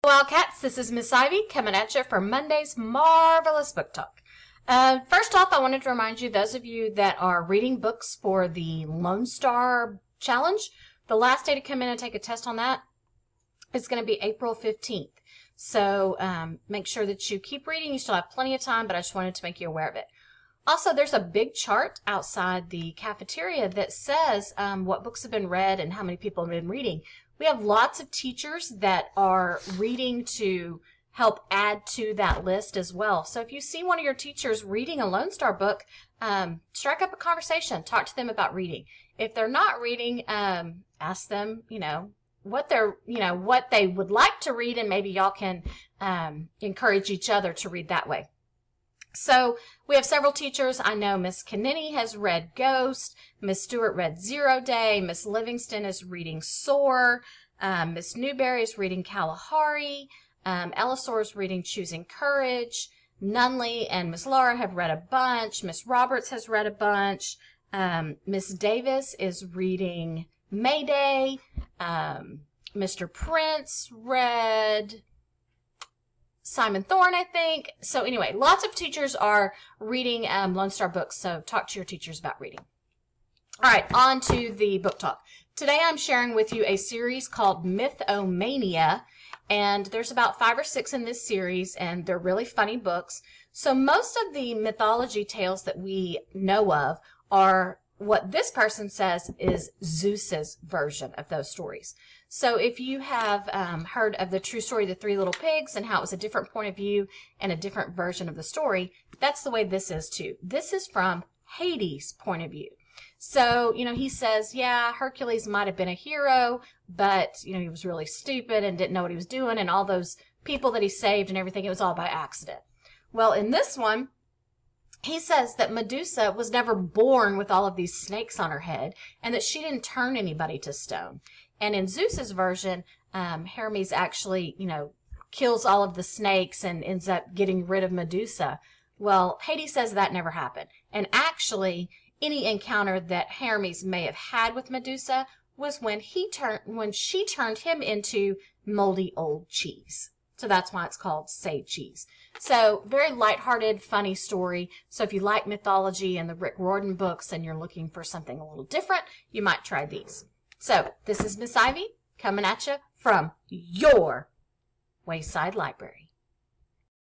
Wildcats, this is Miss Ivy coming at you for Monday's Marvelous Book Talk. First off, I wanted to remind you, those of you that are reading books for the Lone Star Challenge, the last day to come in and take a test on that is going to be April 15th. So make sure that you keep reading. You still have plenty of time, but I just wanted to make you aware of it. Also, there's a big chart outside the cafeteria that says what books have been read and how many people have been reading. We have lots of teachers that are reading to help add to that list as well. So if you see one of your teachers reading a Lone Star book, strike up a conversation. Talk to them about reading. If they're not reading, ask them, what they would like to read, and maybe y'all can encourage each other to read that way. So we have several teachers. I know Miss Kanini has read Ghost, Miss Stewart read Zero Day, Miss Livingston is reading Soar, Miss Newberry is reading Kalahari, Ellisor is reading Choosing Courage, Nunley and Miss Laura have read a bunch, Miss Roberts has read a bunch, Miss Davis is reading Mayday, Mr. Prince read Simon Thorne, I think. So anyway, lots of teachers are reading Lone Star books, so talk to your teachers about reading. All right, on to the book talk. Today I'm sharing with you a series called Mythomania, and there's about 5 or 6 in this series, and they're really funny books. So most of the mythology tales that we know of are what this person says is Zeus's version of those stories. So if you have heard of the true story of the 3 little pigs and how it was a different point of view and a different version of the story, that's the way this is too. This is from Hades' point of view. So, he says, yeah, Hercules might have been a hero, but, he was really stupid and didn't know what he was doing, and all those people that he saved and everything, it was all by accident. Well, in this one, he says that Medusa was never born with all of these snakes on her head and that she didn't turn anybody to stone. And in Zeus's version, Hermes actually, kills all of the snakes and ends up getting rid of Medusa. Well, Hades says that never happened. And actually, any encounter that Hermes may have had with Medusa was when she turned him into moldy old cheese. So that's why it's called Say Cheese. So very lighthearted, funny story. So if you like mythology and the Rick Riordan books and you're looking for something a little different, you might try these. So this is Miss Ivy coming at you from your Wayside Library.